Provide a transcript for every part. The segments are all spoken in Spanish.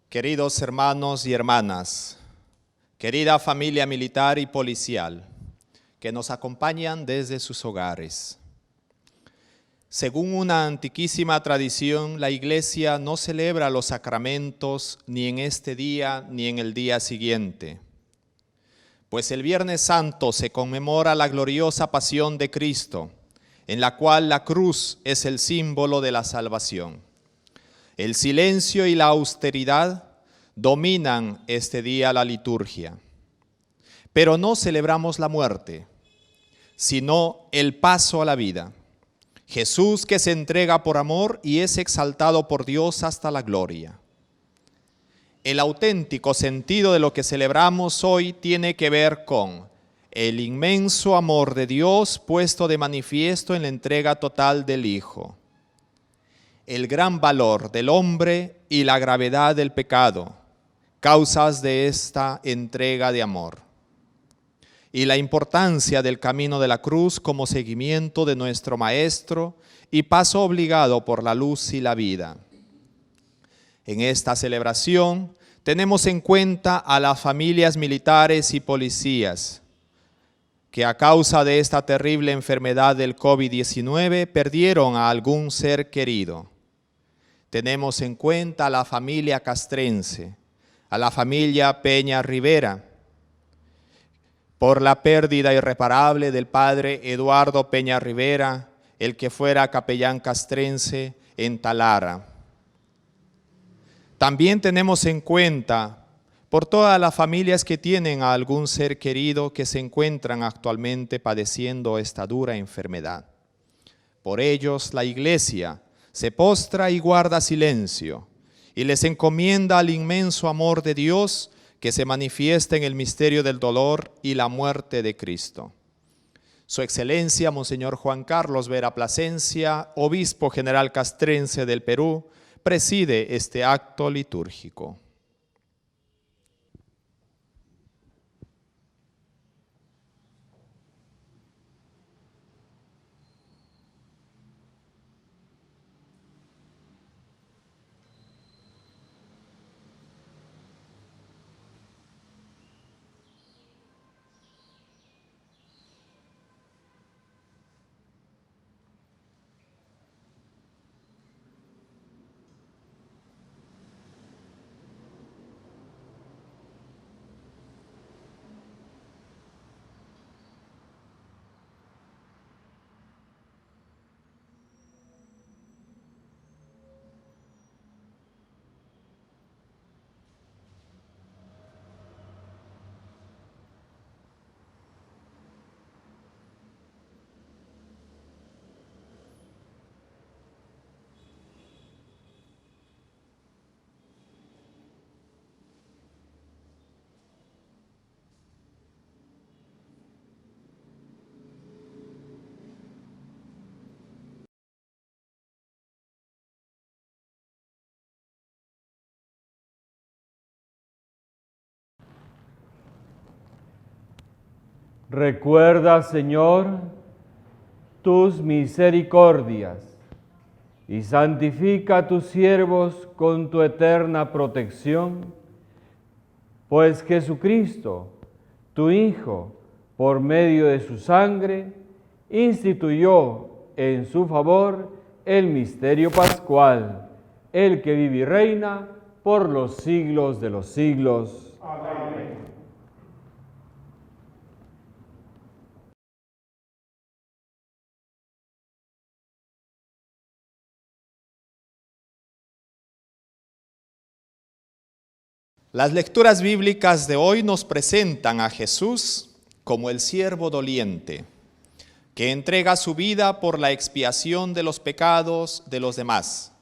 Queridos hermanos y hermanas, querida familia militar y policial, que nos acompañan desde sus hogares. Según una antiquísima tradición, la Iglesia no celebra los sacramentos ni en este día ni en el día siguiente, pues el Viernes Santo se conmemora la gloriosa pasión de Cristo, en la cual la cruz es el símbolo de la salvación. El silencio y la austeridad dominan este día la liturgia. Pero no celebramos la muerte, sino el paso a la vida. Jesús que se entrega por amor y es exaltado por Dios hasta la gloria. El auténtico sentido de lo que celebramos hoy tiene que ver con el inmenso amor de Dios puesto de manifiesto en la entrega total del Hijo, el gran valor del hombre y la gravedad del pecado, causas de esta entrega de amor, y la importancia del camino de la cruz como seguimiento de nuestro Maestro y paso obligado por la luz y la vida. En esta celebración tenemos en cuenta a las familias militares y policías que a causa de esta terrible enfermedad del COVID-19 perdieron a algún ser querido. Tenemos en cuenta a la familia castrense, a la familia Peña Rivera, por la pérdida irreparable del padre Eduardo Peña Rivera, el que fuera capellán castrense en Talara. También tenemos en cuenta por todas las familias que tienen a algún ser querido que se encuentran actualmente padeciendo esta dura enfermedad. Por ellos la Iglesia se postra y guarda silencio y les encomienda al inmenso amor de Dios que se manifiesta en el misterio del dolor y la muerte de Cristo. Su Excelencia, Monseñor Juan Carlos Vera Plasencia, Obispo General Castrense del Perú, preside este acto litúrgico. Recuerda, Señor, tus misericordias y santifica a tus siervos con tu eterna protección, pues Jesucristo, tu Hijo, por medio de su sangre, instituyó en su favor el misterio pascual, el que vive y reina por los siglos de los siglos. Amén. Las lecturas bíblicas de hoy nos presentan a Jesús como el siervo doliente, que entrega su vida por la expiación de los pecados de los demás,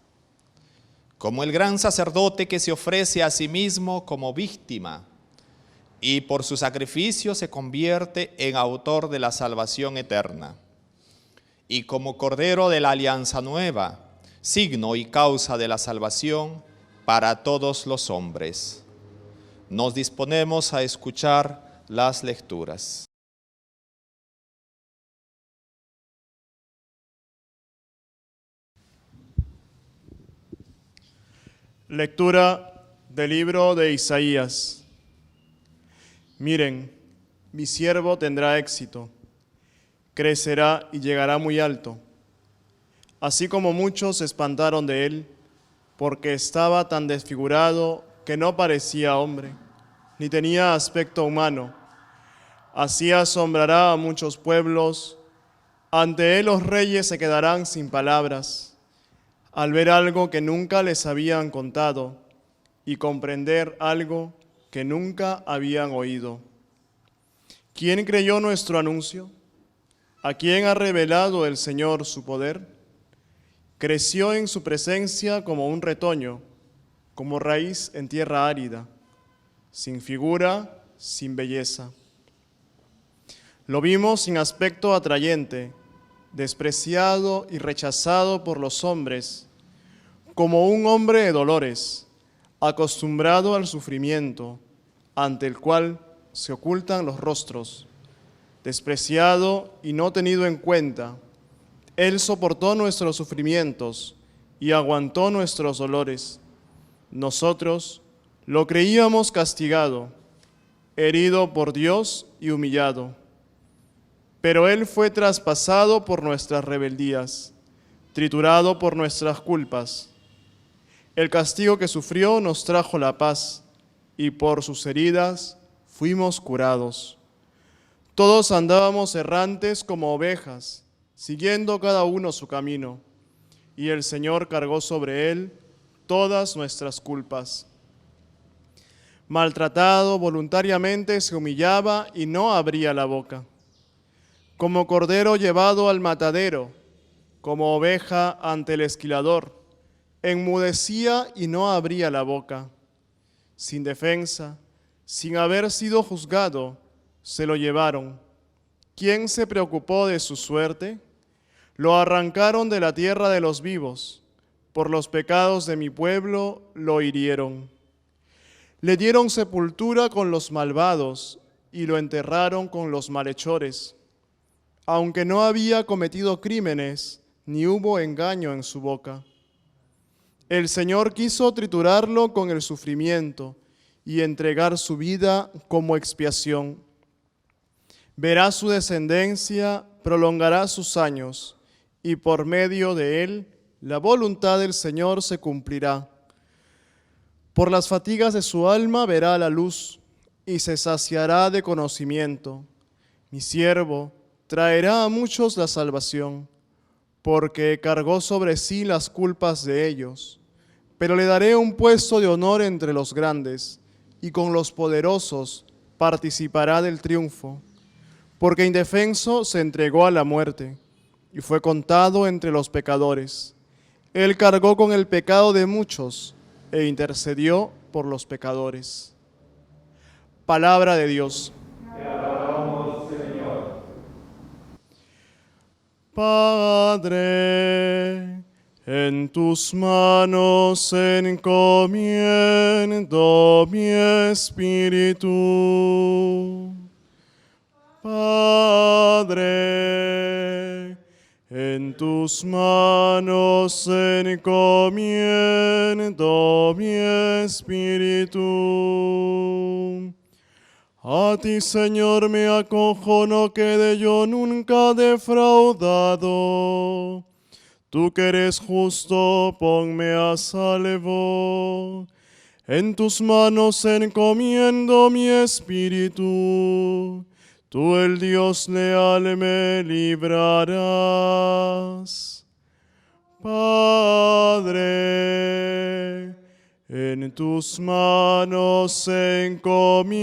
como el gran sacerdote que se ofrece a sí mismo como víctima y por su sacrificio se convierte en autor de la salvación eterna, y como Cordero de la Alianza Nueva, signo y causa de la salvación para todos los hombres. Nos disponemos a escuchar las lecturas. Lectura Del libro de Isaías. Miren, mi siervo tendrá éxito, crecerá y llegará muy alto, así como muchos se espantaron de él, porque estaba tan desfigurado que no parecía hombre, ni tenía aspecto humano. Así asombrará a muchos pueblos, ante él los reyes se quedarán sin palabras, al ver algo que nunca les habían contado y comprender algo que nunca habían oído. ¿Quién creyó nuestro anuncio? ¿A quién ha revelado el Señor su poder? Creció en su presencia como un retoño, como raíz en tierra árida, sin figura, sin belleza. Lo vimos sin aspecto atrayente, despreciado y rechazado por los hombres, como un hombre de dolores, acostumbrado al sufrimiento, ante el cual se ocultan los rostros, despreciado y no tenido en cuenta. Él soportó nuestros sufrimientos y aguantó nuestros dolores. Nosotros lo creíamos castigado, herido por Dios y humillado. Pero Él fue traspasado por nuestras rebeldías, triturado por nuestras culpas. El castigo que sufrió nos trajo la paz, y por sus heridas fuimos curados. Todos andábamos errantes como ovejas, siguiendo cada uno su camino, y el Señor cargó sobre él todas nuestras culpas. Maltratado, voluntariamente se humillaba y no abría la boca. Como cordero llevado al matadero, como oveja ante el esquilador, enmudecía y no abría la boca. Sin defensa, sin haber sido juzgado, se lo llevaron. ¿Quién se preocupó de su suerte? Lo arrancaron de la tierra de los vivos. Por los pecados de mi pueblo lo hirieron. Le dieron sepultura con los malvados y lo enterraron con los malhechores. Aunque no había cometido crímenes, ni hubo engaño en su boca. El Señor quiso triturarlo con el sufrimiento y entregar su vida como expiación. Verá su descendencia, prolongará sus años, y por medio de él la voluntad del Señor se cumplirá. Por las fatigas de su alma verá la luz y se saciará de conocimiento. Mi siervo traerá a muchos la salvación, porque cargó sobre sí las culpas de ellos. Pero le daré un puesto de honor entre los grandes, y con los poderosos participará del triunfo. Porque indefenso se entregó a la muerte, y fue contado entre los pecadores. Él cargó con el pecado de muchos, e intercedió por los pecadores. Palabra de Dios. Padre, en tus manos encomiendo mi espíritu. Padre, en tus manos encomiendo mi espíritu. A ti, Señor, me acojo, no quede yo nunca defraudado. Tú que eres justo, ponme a salvo. En tus manos encomiendo mi espíritu. Tú, el Dios leal, me librarás. Padre, en tus manos encomiendo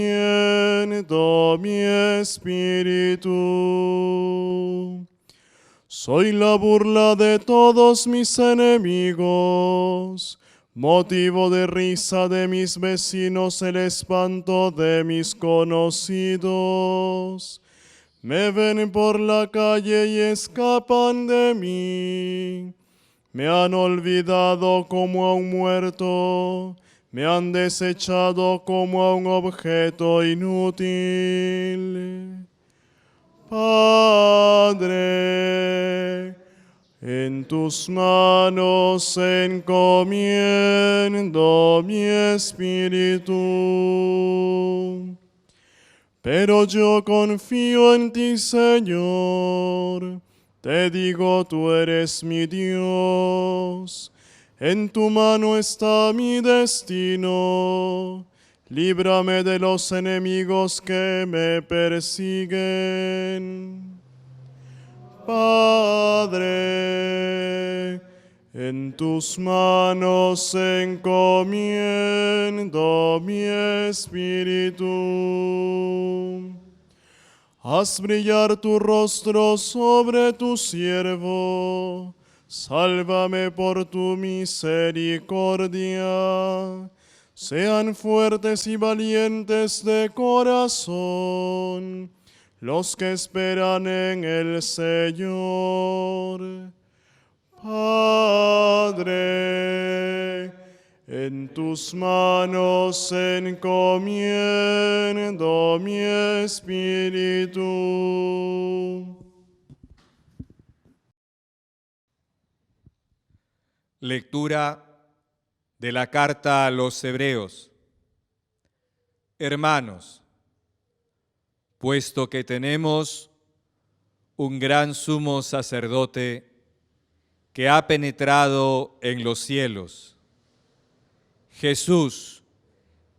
mi espíritu. Soy la burla de todos mis enemigos, motivo de risa de mis vecinos, el espanto de mis conocidos. Me ven por la calle y escapan de mí. Me han olvidado como a un muerto, me han desechado como a un objeto inútil. Padre, En tus manos encomiendo mi espíritu. Pero yo confío en ti, Señor. Te digo, tú eres mi Dios. En tu mano está mi destino. Líbrame de los enemigos que me persiguen. Padre, en tus manos encomiendo mi espíritu. Haz brillar tu rostro sobre tu siervo. Sálvame por tu misericordia. Sean fuertes y valientes de corazón los que esperan en el Señor. Padre, en tus manos encomiendo mi espíritu. Lectura de la carta a los Hebreos. Hermanos, puesto que tenemos un gran sumo sacerdote que ha penetrado en los cielos, Jesús,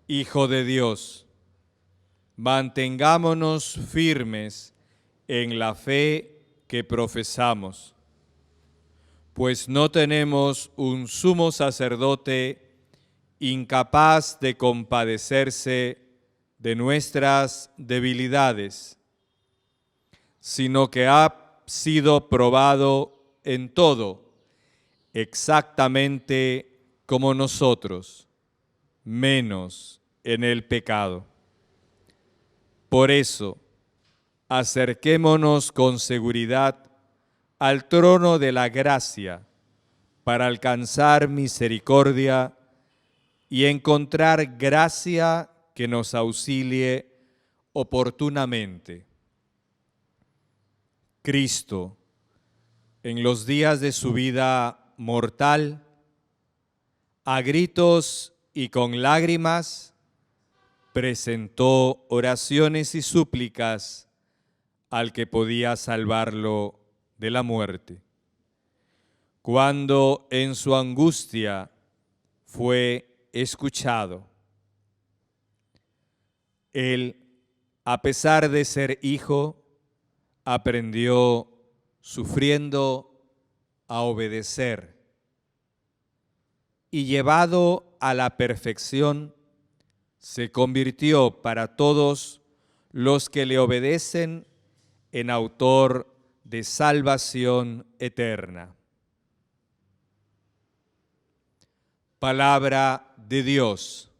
Hijo de Dios, mantengámonos firmes en la fe que profesamos, pues no tenemos un sumo sacerdote incapaz de compadecerse de nuestras debilidades, sino que ha sido probado en todo, exactamente como nosotros, menos en el pecado. Por eso, acerquémonos con seguridad al trono de la gracia para alcanzar misericordia y encontrar gracia que nos auxilie oportunamente. Cristo, en los días de su vida mortal, a gritos y con lágrimas, presentó oraciones y súplicas al que podía salvarlo de la muerte. Cuando en su angustia fue escuchado, él, a pesar de ser hijo, aprendió sufriendo a obedecer y llevado a la perfección, se convirtió para todos los que le obedecen en autor de salvación eterna. Palabra de Dios.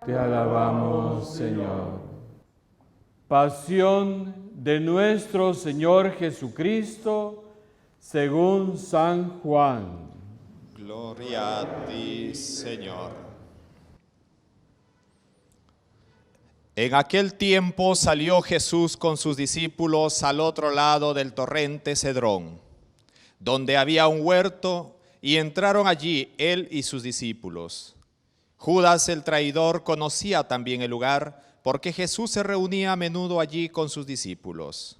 Te alabamos, Señor. Pasión de nuestro Señor Jesucristo, según San Juan. Gloria a ti, Señor. En aquel tiempo salió Jesús con sus discípulos al otro lado del torrente Cedrón, donde había un huerto, y entraron allí él y sus discípulos. Judas el traidor conocía también el lugar, porque Jesús se reunía a menudo allí con sus discípulos.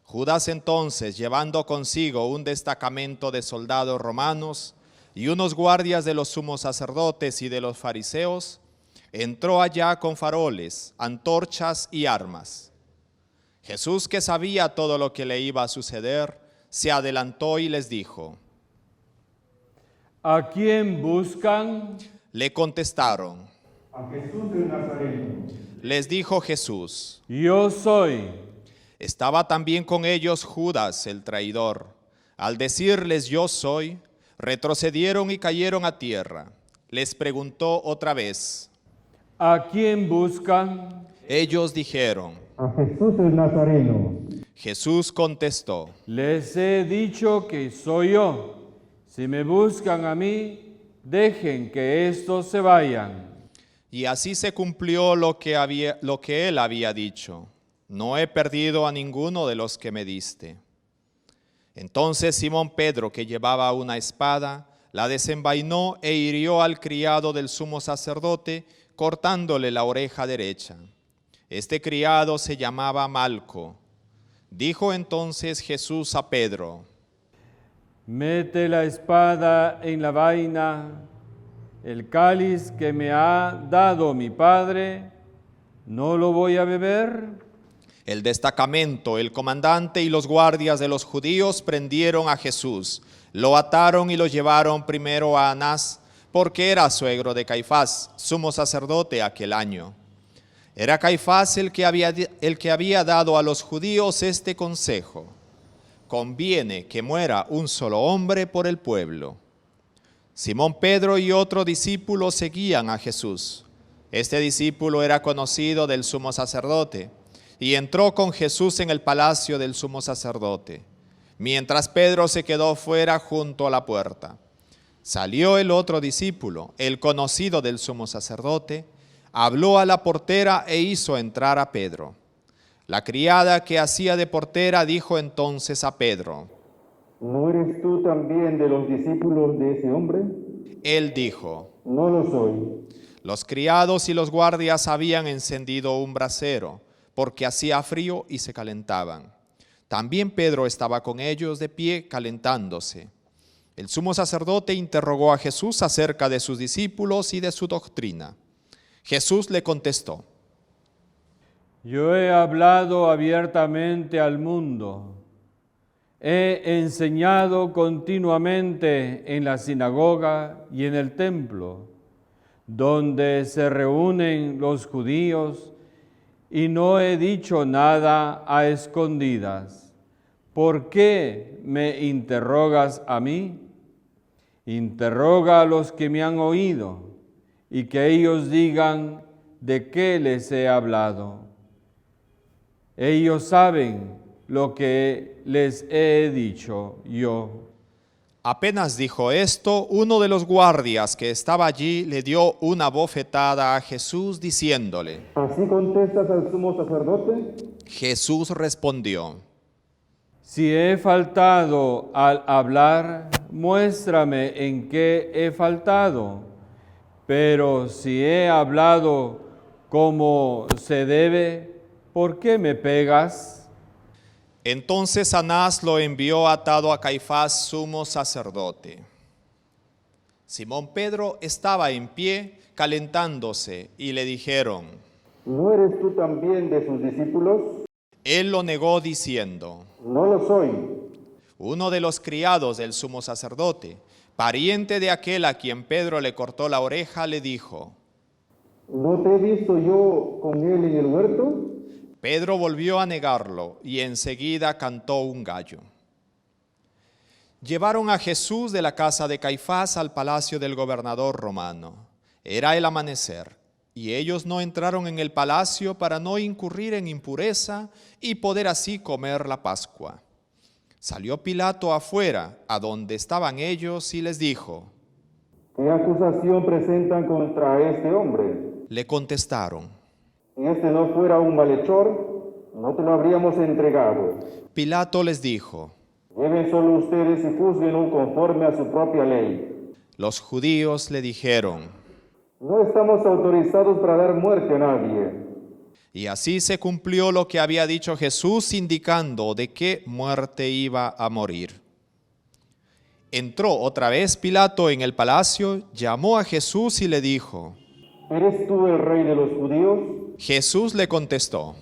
Judas entonces, llevando consigo un destacamento de soldados romanos y unos guardias de los sumos sacerdotes y de los fariseos, entró allá con faroles, antorchas y armas. Jesús, que sabía todo lo que le iba a suceder, se adelantó y les dijo: ¿A quién buscan? Le contestaron. A Jesús de Nazaret. Les dijo Jesús: Yo soy. Estaba también con ellos Judas el traidor. Al decirles yo soy, retrocedieron y cayeron a tierra. Les preguntó otra vez. ¿A quién buscan? Ellos dijeron. A Jesús el Nazareno. Jesús contestó. Les he dicho que soy yo. Si me buscan a mí, dejen que estos se vayan. Y así se cumplió lo que él había dicho. No he perdido a ninguno de los que me diste. Entonces Simón Pedro, que llevaba una espada, la desenvainó e hirió al criado del sumo sacerdote, cortándole la oreja derecha. Este criado se llamaba Malco. Dijo entonces Jesús a Pedro: Mete la espada en la vaina, el cáliz que me ha dado mi Padre, ¿no lo voy a beber? El destacamento, el comandante y los guardias de los judíos prendieron a Jesús, lo ataron y lo llevaron primero a Anás, porque era suegro de Caifás, sumo sacerdote aquel año. Era Caifás el que había dado a los judíos este consejo: conviene que muera un solo hombre por el pueblo. Simón Pedro y otro discípulo seguían a Jesús. Este discípulo era conocido del sumo sacerdote y entró con Jesús en el palacio del sumo sacerdote, mientras Pedro se quedó fuera junto a la puerta. Salió el otro discípulo, el conocido del sumo sacerdote, habló a la portera e hizo entrar a Pedro. La criada que hacía de portera dijo entonces a Pedro: ¿No eres tú también de los discípulos de ese hombre? Él dijo: No lo soy. Los criados y los guardias habían encendido un brasero, porque hacía frío y se calentaban. También Pedro estaba con ellos de pie calentándose. El sumo sacerdote interrogó a Jesús acerca de sus discípulos y de su doctrina. Jesús le contestó: Yo he hablado abiertamente al mundo. He enseñado continuamente en la sinagoga y en el templo, donde se reúnen los judíos, y no he dicho nada a escondidas. ¿Por qué me interrogas a mí? Interroga a los que me han oído, y que ellos digan de qué les he hablado. Ellos saben lo que les he dicho yo. Apenas dijo esto, uno de los guardias que estaba allí le dio una bofetada a Jesús diciéndole: ¿Así contestas al sumo sacerdote? Jesús respondió: Si he faltado al hablar, muéstrame en qué he faltado. Pero si he hablado como se debe, ¿por qué me pegas? Entonces Anás lo envió atado a Caifás, sumo sacerdote. Simón Pedro estaba en pie calentándose y le dijeron: ¿No eres tú también de sus discípulos? Él lo negó diciendo: No lo soy. Uno de los criados del sumo sacerdote, pariente de aquel a quien Pedro le cortó la oreja, le dijo: ¿No te he visto yo con él en el huerto? Pedro volvió a negarlo y enseguida cantó un gallo. Llevaron a Jesús de la casa de Caifás al palacio del gobernador romano. Era el amanecer, y ellos no entraron en el palacio para no incurrir en impureza y poder así comer la Pascua. Salió Pilato afuera, a donde estaban ellos, y les dijo: ¿Qué acusación presentan contra este hombre? Le contestaron: Si este no fuera un malhechor, no te lo habríamos entregado. Pilato les dijo: Lleven solo ustedes y juzguen conforme a su propia ley. Los judíos le dijeron: No estamos autorizados para dar muerte a nadie. Y así se cumplió lo que había dicho Jesús, indicando de qué muerte iba a morir. Entró otra vez Pilato en el palacio, llamó a Jesús y le dijo: ¿Eres tú el rey de los judíos? Jesús le contestó: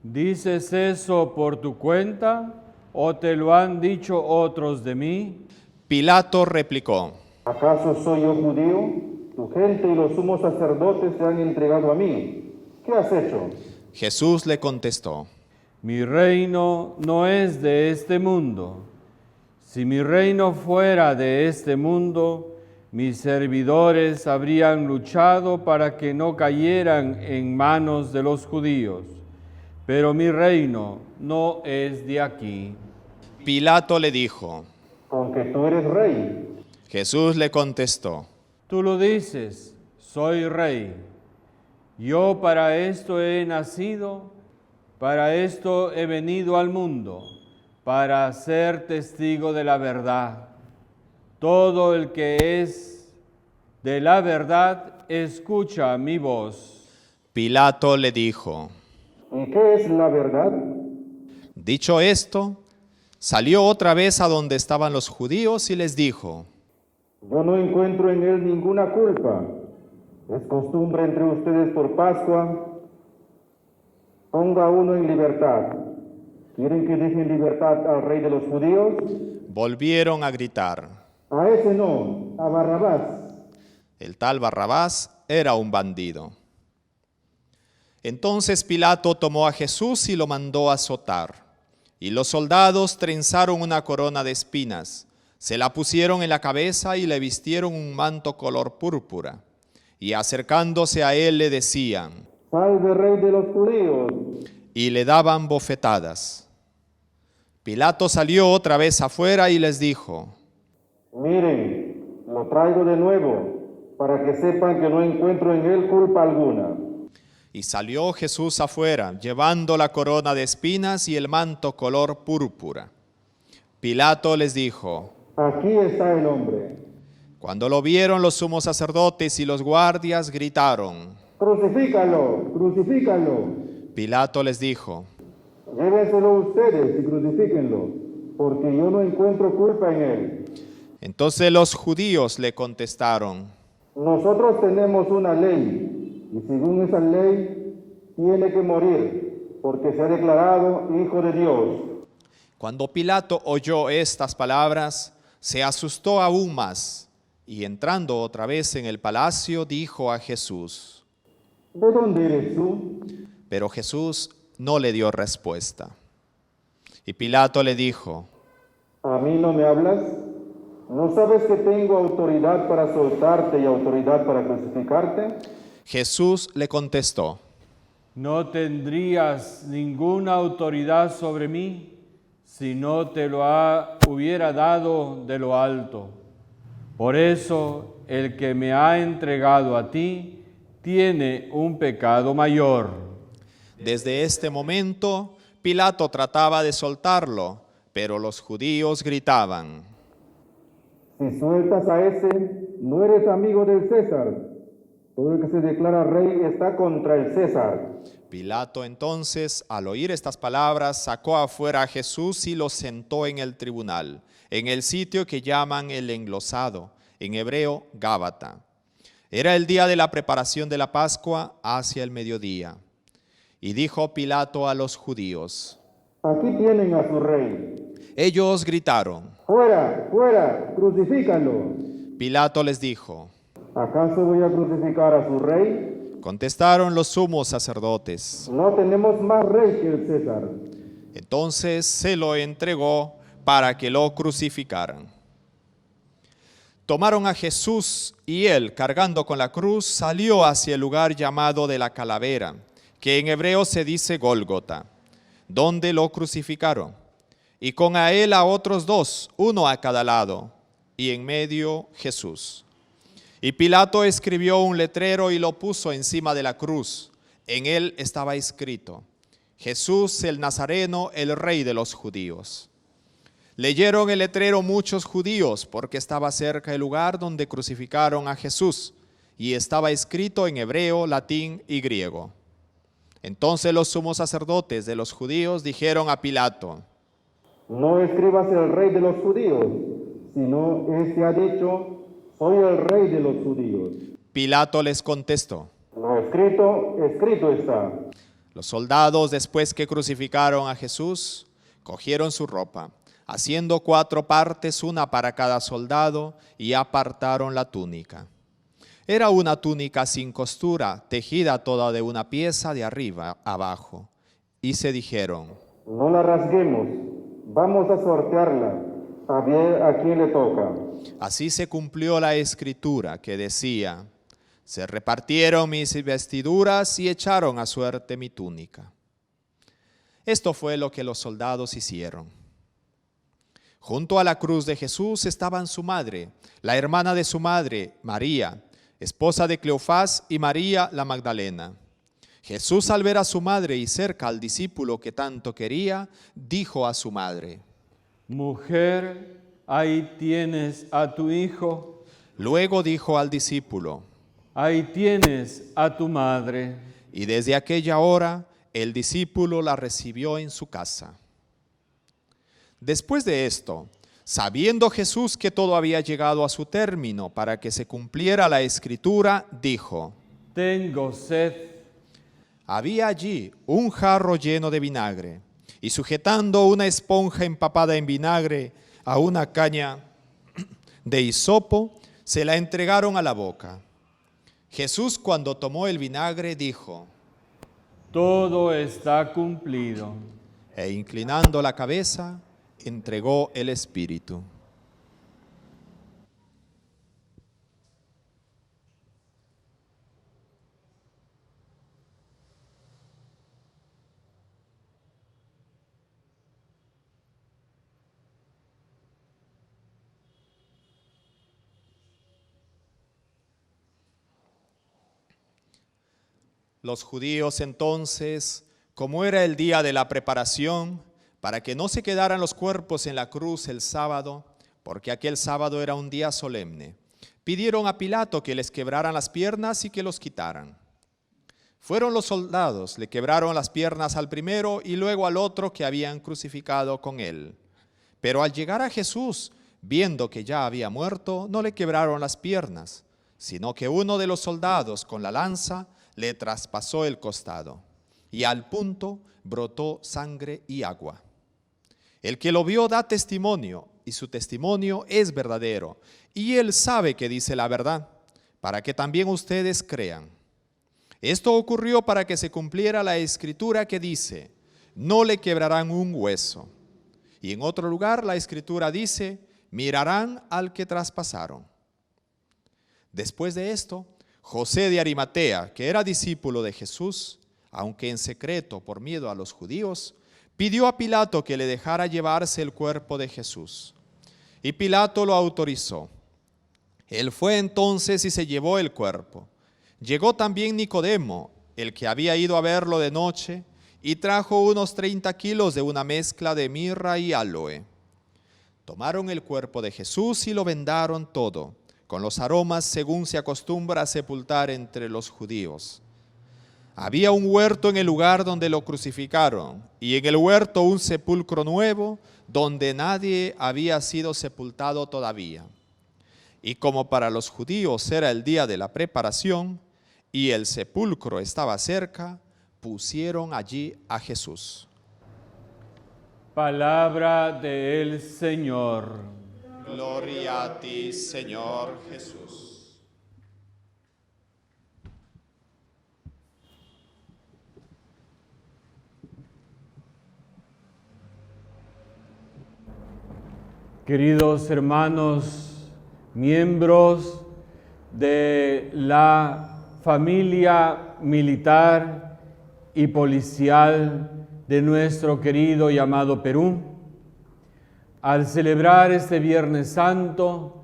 ¿Dices eso por tu cuenta o te lo han dicho otros de mí? Pilato replicó: ¿Acaso soy yo judío? Tu gente y los sumos sacerdotes te han entregado a mí. ¿Qué has hecho? Jesús le contestó: Mi reino no es de este mundo. Si mi reino fuera de este mundo, mis servidores habrían luchado para que no cayeran en manos de los judíos. Pero mi reino no es de aquí. Pilato le dijo: ¿Con que tú eres rey? Jesús le contestó: Tú lo dices, soy rey. Yo para esto he nacido, para esto he venido al mundo, para ser testigo de la verdad. Todo el que es de la verdad escucha mi voz. Pilato le dijo: ¿Y qué es la verdad? Dicho esto, salió otra vez a donde estaban los judíos y les dijo: Yo no encuentro en él ninguna culpa. Es costumbre entre ustedes por Pascua. Ponga uno en libertad. ¿Quieren que deje en libertad al rey de los judíos? Volvieron a gritar. A ese no, a Barrabás. El tal Barrabás era un bandido. Entonces Pilato tomó a Jesús y lo mandó azotar. Y los soldados trenzaron una corona de espinas, se la pusieron en la cabeza y le vistieron un manto color púrpura. Y acercándose a él le decían: Salve, rey de los judíos. Y le daban bofetadas. Pilato salió otra vez afuera y les dijo: Miren, lo traigo de nuevo, para que sepan que no encuentro en él culpa alguna. Y salió Jesús afuera, llevando la corona de espinas y el manto color púrpura. Pilato les dijo: Aquí está el hombre. Cuando lo vieron los sumos sacerdotes y los guardias, gritaron. Crucifícalo, crucifícalo. Pilato les dijo: Llévenselo ustedes y crucifíquenlo, porque yo no encuentro culpa en él. Entonces los judíos le contestaron: Nosotros tenemos una ley, y según esa ley tiene que morir, porque se ha declarado hijo de Dios. Cuando Pilato oyó estas palabras, se asustó aún más, y entrando otra vez en el palacio, dijo a Jesús: ¿De dónde eres tú? Pero Jesús no le dio respuesta. Y Pilato le dijo: ¿A mí no me hablas? ¿No sabes que tengo autoridad para soltarte y autoridad para crucificarte? Jesús le contestó: No tendrías ninguna autoridad sobre mí si no te lo hubiera dado de lo alto. Por eso el que me ha entregado a ti tiene un pecado mayor. Desde este momento, Pilato trataba de soltarlo, pero los judíos gritaban: Si sueltas a ese, no eres amigo del César. Todo el que se declara rey está contra el César. Pilato entonces, al oír estas palabras, sacó afuera a Jesús y lo sentó en el tribunal, en el sitio que llaman el enlosado, en hebreo Gábata. Era el día de la preparación de la Pascua, hacia el mediodía. Y dijo Pilato a los judíos: Aquí tienen a su rey. Ellos gritaron. Fuera, fuera, crucifícalo. Pilato les dijo: ¿Acaso voy a crucificar a su rey? Contestaron los sumos sacerdotes. No tenemos más rey que el César. Entonces se lo entregó para que lo crucificaran. Tomaron a Jesús y él, cargando con la cruz, salió hacia el lugar llamado de la Calavera, que en hebreo se dice Gólgota, donde lo crucificaron. Y con a él a otros dos, uno a cada lado, y en medio Jesús. Y Pilato escribió un letrero y lo puso encima de la cruz. En él estaba escrito: Jesús el Nazareno, el Rey de los judíos. Leyeron el letrero muchos judíos, porque estaba cerca el lugar donde crucificaron a Jesús, y estaba escrito en hebreo, latín y griego. Entonces los sumos sacerdotes de los judíos dijeron a Pilato: No escribas el rey de los judíos, sino este ha dicho: soy el rey de los judíos. Pilato les contestó: Lo escrito, escrito está. Los soldados, después que crucificaron a Jesús, cogieron su ropa, haciendo 4 partes, una para cada soldado, y apartaron la túnica. Era una túnica sin costura, tejida toda de una pieza de arriba abajo. Y se dijeron: No la rasguemos, vamos a sortearla, a ver a quién le toca. Así se cumplió la escritura que decía: se repartieron mis vestiduras y echaron a suerte mi túnica. Esto fue lo que los soldados hicieron. Junto a la cruz de Jesús estaban su madre, la hermana de su madre, María, esposa de Cleofás, y María la Magdalena. Jesús, al ver a su madre y cerca al discípulo que tanto quería, dijo a su madre: Mujer, ahí tienes a tu hijo, Luego dijo al discípulo, ahí tienes a tu madre. y desde aquella hora el discípulo la recibió en su casa. Después de esto, sabiendo Jesús que todo había llegado a su término para que se cumpliera la escritura, dijo, Tengo sed. había allí un jarro lleno de vinagre, y sujetando una esponja empapada en vinagre a una caña de hisopo, se la entregaron a la boca. Jesús, cuando tomó el vinagre, dijo, Todo está cumplido. e inclinando la cabeza, entregó el espíritu. Los judíos entonces, como era el día de la preparación, para que no se quedaran los cuerpos en la cruz el sábado, porque aquel sábado era un día solemne, pidieron a Pilato que les quebraran las piernas y que los quitaran. Fueron los soldados, le quebraron las piernas al primero y luego al otro que habían crucificado con él. Pero al llegar a Jesús, viendo que ya había muerto, no le quebraron las piernas, sino que uno de los soldados con la lanza le traspasó el costado, y al punto brotó sangre y agua. El que lo vio da testimonio, y su testimonio es verdadero, y él sabe que dice la verdad, para que también ustedes crean. Esto ocurrió para que se cumpliera la escritura que dice, no le quebrarán un hueso. Y en otro lugar la escritura dice, mirarán al que traspasaron. Después de esto, José de Arimatea, que era discípulo de Jesús, aunque en secreto por miedo a los judíos, pidió a Pilato que le dejara llevarse el cuerpo de Jesús. Y Pilato lo autorizó. Él fue entonces y se llevó el cuerpo. Llegó también Nicodemo, el que había ido a verlo de noche, y trajo unos 30 kilos de una mezcla de mirra y áloe. Tomaron el cuerpo de Jesús y lo vendaron todo, con los aromas según se acostumbra a sepultar entre los judíos. Había un huerto en el lugar donde lo crucificaron, y en el huerto un sepulcro nuevo, donde nadie había sido sepultado todavía. Y como para los judíos era el día de la preparación, y el sepulcro estaba cerca, pusieron allí a Jesús. Palabra del Señor. Gloria a ti, Señor Jesús. Queridos hermanos, miembros de la familia militar y policial de nuestro querido y amado Perú, al celebrar este Viernes Santo,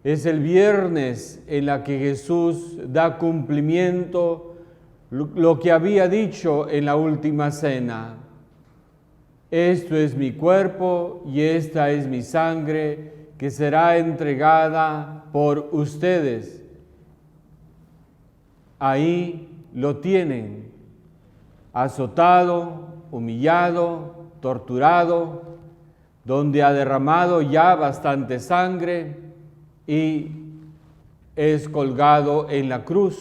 es el viernes en la que Jesús da cumplimiento lo que había dicho en la última cena. Esto es mi cuerpo y esta es mi sangre que será entregada por ustedes. Ahí lo tienen, azotado, humillado, torturado, donde ha derramado ya bastante sangre y es colgado en la cruz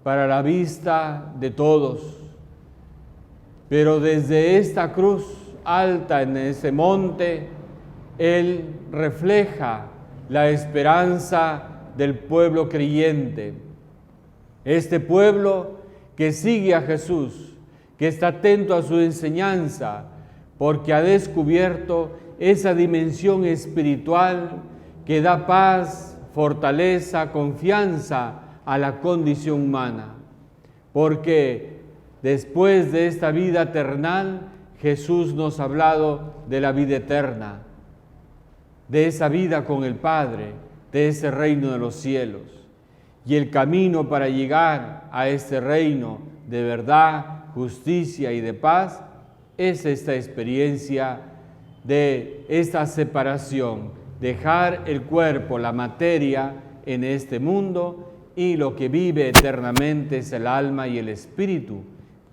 para la vista de todos. Pero desde esta cruz alta en ese monte, Él refleja la esperanza del pueblo creyente. Este pueblo que sigue a Jesús, que está atento a su enseñanza, porque ha descubierto esa dimensión espiritual que da paz, fortaleza, confianza a la condición humana. Porque después de esta vida terrenal, Jesús nos ha hablado de la vida eterna, de esa vida con el Padre, de ese reino de los cielos. Y el camino para llegar a este reino de verdad, justicia y de paz es esta experiencia de esta separación, dejar el cuerpo, la materia en este mundo, y lo que vive eternamente es el alma y el espíritu,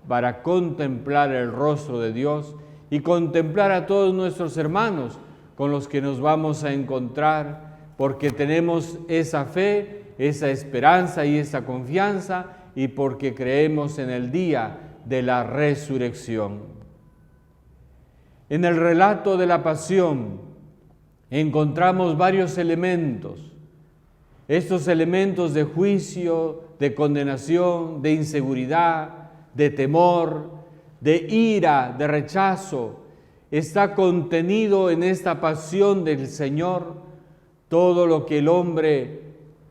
para contemplar el rostro de Dios y contemplar a todos nuestros hermanos con los que nos vamos a encontrar, porque tenemos esa fe, esa esperanza y esa confianza, y porque creemos en el día de la resurrección. En el relato de la pasión encontramos varios elementos. Estos elementos de juicio, de condenación, de inseguridad, de temor, de ira, de rechazo, está contenido en esta pasión del Señor. Todo lo que el hombre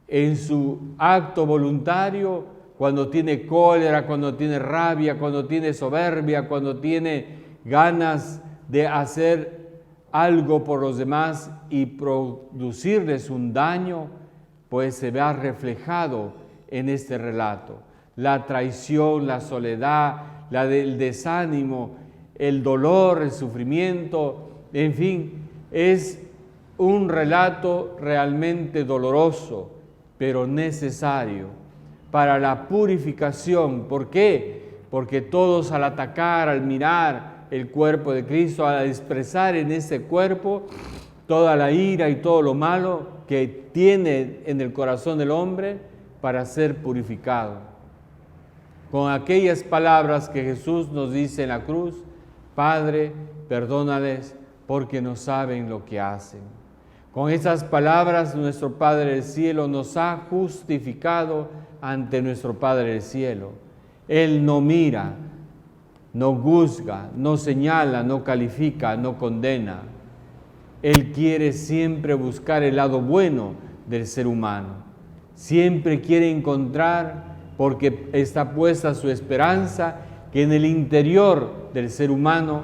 en su acto voluntario, cuando tiene cólera, cuando tiene rabia, cuando tiene soberbia, cuando tiene ganas de hacer algo por los demás y producirles un daño, pues se vea reflejado en este relato. La traición, la soledad, el desánimo, el dolor, el sufrimiento, en fin, es un relato realmente doloroso, pero necesario para la purificación. ¿Por qué? Porque todos al atacar, al mirar el cuerpo de Cristo, al expresar en ese cuerpo toda la ira y todo lo malo que tiene en el corazón del hombre, para ser purificado. Con aquellas palabras que Jesús nos dice en la cruz: Padre, perdónales porque no saben lo que hacen. Con esas palabras nuestro Padre del Cielo nos ha justificado ante nuestro Padre del Cielo. Él no mira, no juzga, no señala, no califica, no condena. Él quiere siempre buscar el lado bueno del ser humano. Siempre quiere encontrar, porque está puesta su esperanza, que en el interior del ser humano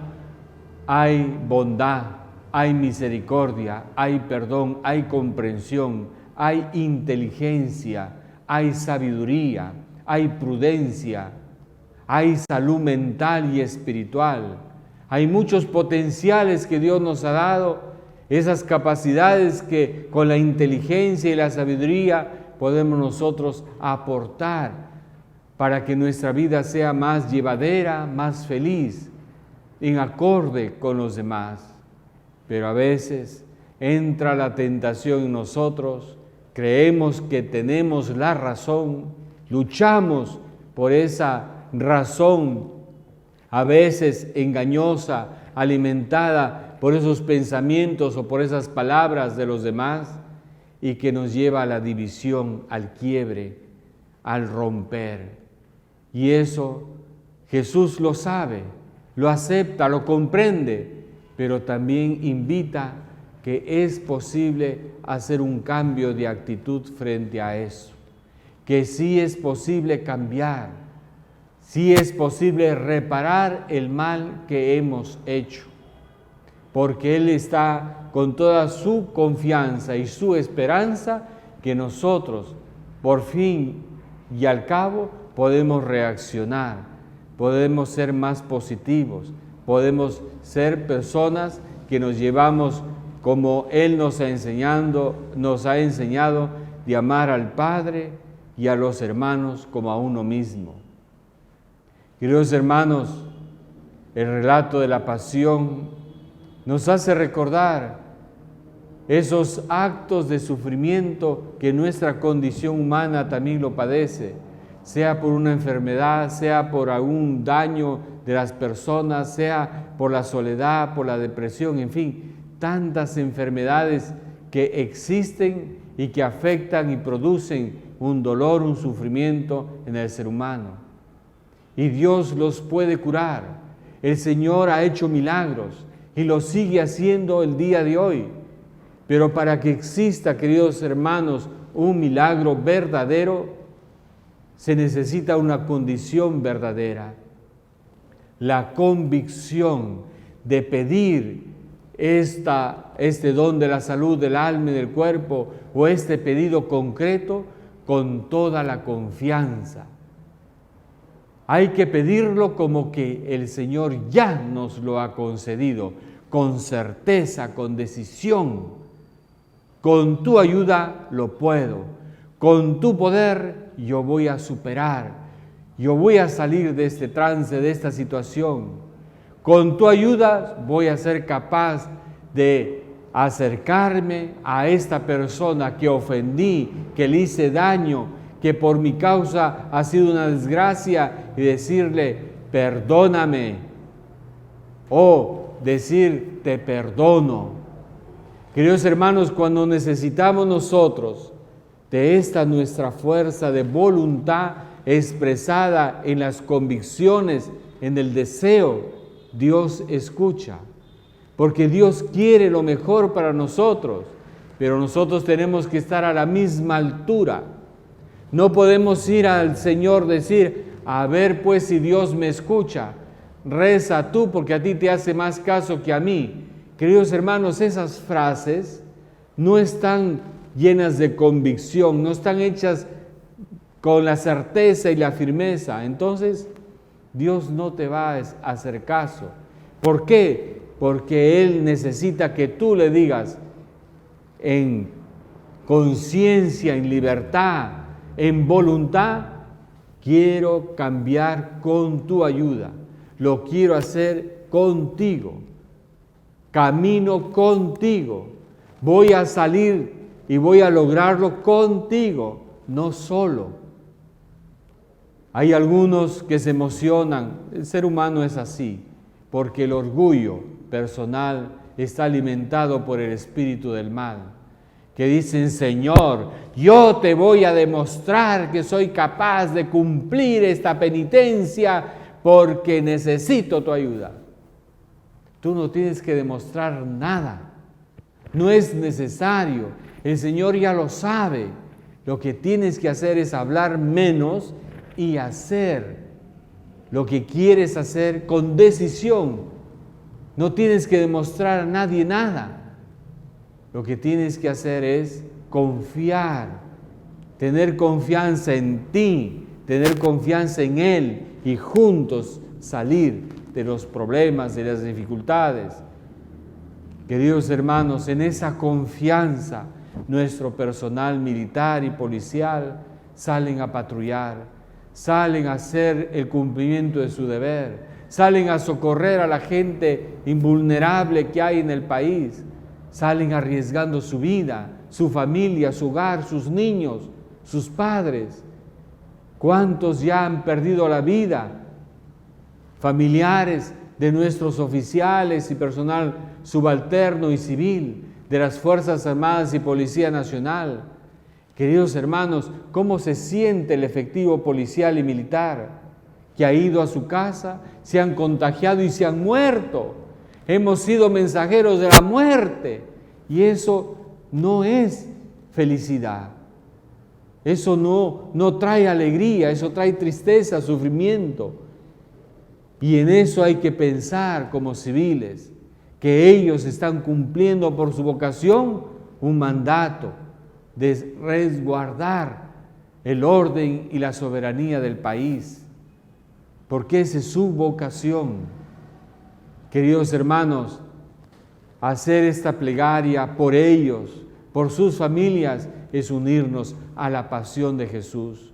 hay bondad, hay misericordia, hay perdón, hay comprensión, hay inteligencia, hay sabiduría, hay prudencia, hay salud mental y espiritual. Hay muchos potenciales que Dios nos ha dado, esas capacidades que con la inteligencia y la sabiduría podemos nosotros aportar para que nuestra vida sea más llevadera, más feliz, en acorde con los demás. Pero a veces entra la tentación en nosotros, creemos que tenemos la razón, luchamos por esa razón, a veces engañosa, alimentada por esos pensamientos o por esas palabras de los demás, y que nos lleva a la división, al quiebre, al romper. Y eso Jesús lo sabe, lo acepta, lo comprende, pero también invita que es posible hacer un cambio de actitud frente a eso, que sí es posible cambiar, sí es posible reparar el mal que hemos hecho, porque Él está con toda su confianza y su esperanza que nosotros, por fin y al cabo, podemos reaccionar, podemos ser más positivos, podemos ser personas que nos llevamos como Él nos ha enseñado de amar al Padre y a los hermanos como a uno mismo. Queridos hermanos, el relato de la pasión nos hace recordar esos actos de sufrimiento que nuestra condición humana también lo padece, sea por una enfermedad, sea por algún daño de las personas, sea por la soledad, por la depresión, en fin, tantas enfermedades que existen y que afectan y producen un dolor, un sufrimiento en el ser humano. Y Dios los puede curar. El Señor ha hecho milagros y lo sigue haciendo el día de hoy. Pero para que exista, queridos hermanos, un milagro verdadero, se necesita una condición verdadera. La convicción de pedir este don de la salud del alma y del cuerpo, o este pedido concreto, con toda la confianza. Hay que pedirlo como que el Señor ya nos lo ha concedido, con certeza, con decisión. Con tu ayuda lo puedo. Con tu poder yo voy a superar. Yo voy a salir de este trance, de esta situación. Con tu ayuda voy a ser capaz de acercarme a esta persona que ofendí, que le hice daño, que por mi causa ha sido una desgracia, y decirle, perdóname, o decir, te perdono. Queridos hermanos, cuando necesitamos nosotros de esta nuestra fuerza de voluntad expresada en las convicciones, en el deseo, Dios escucha, porque Dios quiere lo mejor para nosotros, pero nosotros tenemos que estar a la misma altura. No podemos ir al Señor decir, a ver pues si Dios me escucha, reza tú porque a ti te hace más caso que a mí. Queridos hermanos, esas frases no están llenas de convicción, no están hechas con la certeza y la firmeza. Entonces, Dios no te va a hacer caso. ¿Por qué? Porque Él necesita que tú le digas en conciencia, en libertad, en voluntad, quiero cambiar con tu ayuda, lo quiero hacer contigo, camino contigo, voy a salir y voy a lograrlo contigo, no solo. Hay algunos que se emocionan, el ser humano es así, porque el orgullo personal está alimentado por el espíritu del mal, que dicen, Señor, yo te voy a demostrar que soy capaz de cumplir esta penitencia porque necesito tu ayuda. Tú no tienes que demostrar nada, no es necesario, el Señor ya lo sabe. Lo que tienes que hacer es hablar menos y hacer lo que quieres hacer con decisión. No tienes que demostrar a nadie nada. Lo que tienes que hacer es confiar, tener confianza en ti, tener confianza en Él y juntos salir de los problemas, de las dificultades. Queridos hermanos, en esa confianza, nuestro personal militar y policial salen a patrullar, salen a hacer el cumplimiento de su deber, salen a socorrer a la gente invulnerable que hay en el país, salen arriesgando su vida, su familia, su hogar, sus niños, sus padres. ¿Cuántos ya han perdido la vida? Familiares de nuestros oficiales y personal subalterno y civil, de las Fuerzas Armadas y Policía Nacional. Queridos hermanos, ¿cómo se siente el efectivo policial y militar que ha ido a su casa, se han contagiado y se han muerto? Hemos sido mensajeros de la muerte y eso no es felicidad. Eso no trae alegría, eso trae tristeza, sufrimiento. Y en eso hay que pensar como civiles, que ellos están cumpliendo por su vocación un mandato de resguardar el orden y la soberanía del país, porque esa es su vocación. Queridos hermanos, hacer esta plegaria por ellos, por sus familias, es unirnos a la pasión de Jesús,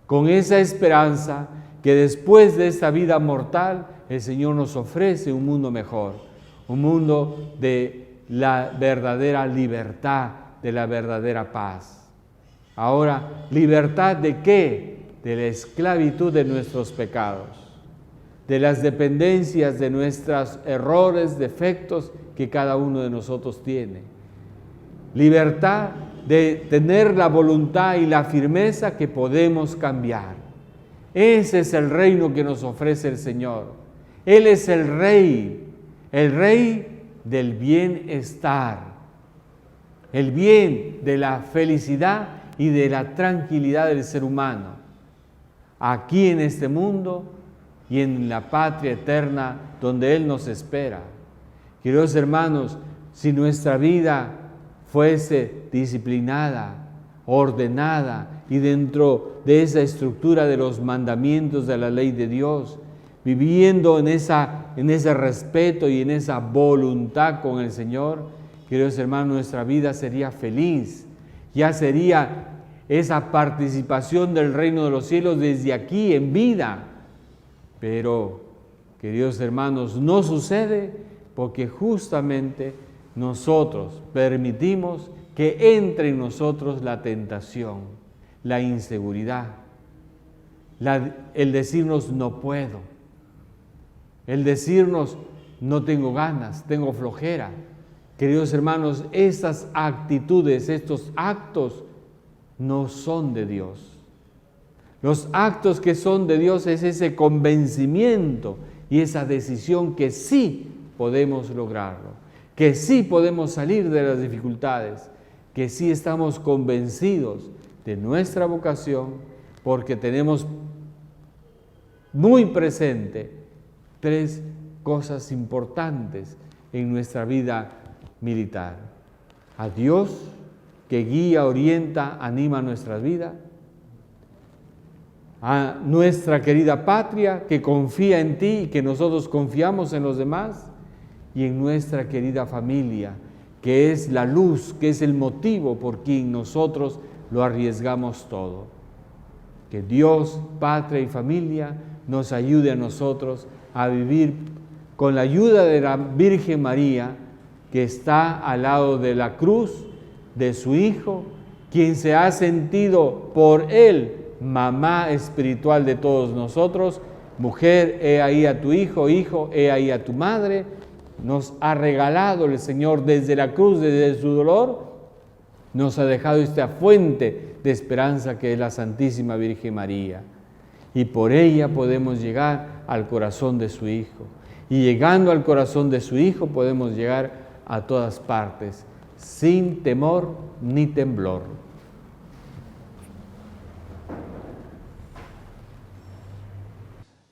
con esa esperanza que después de esta vida mortal, el Señor nos ofrece un mundo mejor, un mundo de la verdadera libertad, de la verdadera paz. Ahora, ¿libertad de qué? De la esclavitud de nuestros pecados, de las dependencias de nuestros errores, defectos que cada uno de nosotros tiene. Libertad de tener la voluntad y la firmeza que podemos cambiar. Ese es el reino que nos ofrece el Señor. Él es el Rey del bienestar, el bien de la felicidad y de la tranquilidad del ser humano, aquí en este mundo y en la patria eterna donde Él nos espera. Queridos hermanos, si nuestra vida fuese disciplinada, ordenada y dentro de esa estructura de los mandamientos de la ley de Dios, viviendo en esa en ese respeto y en esa voluntad con el Señor, queridos hermanos, nuestra vida sería feliz. Ya sería esa participación del reino de los cielos desde aquí en vida. Pero, queridos hermanos, no sucede porque justamente nosotros permitimos que entre en nosotros la tentación, la inseguridad, el decirnos no puedo, el decirnos no tengo ganas, tengo flojera. Queridos hermanos, estas actitudes, estos actos no son de Dios. Los actos que son de Dios es ese convencimiento y esa decisión que sí podemos lograrlo, que sí podemos salir de las dificultades, que sí estamos convencidos de nuestra vocación, porque tenemos muy presente 3 cosas importantes en nuestra vida militar: a Dios, que guía, orienta, anima nuestra vida; a nuestra querida patria, que confía en ti y que nosotros confiamos en los demás; y en nuestra querida familia, que es la luz, que es el motivo por quien nosotros lo arriesgamos todo. Que Dios, patria y familia nos ayude a nosotros a vivir con la ayuda de la Virgen María, que está al lado de la cruz de su Hijo, quien se ha sentido por Él mamá espiritual de todos nosotros. Mujer, he ahí a tu hijo; hijo, he ahí a tu madre. Nos ha regalado el Señor desde la cruz, desde su dolor, nos ha dejado esta fuente de esperanza que es la Santísima Virgen María. Y por ella podemos llegar al corazón de su Hijo. Y llegando al corazón de su Hijo podemos llegar a todas partes, sin temor ni temblor.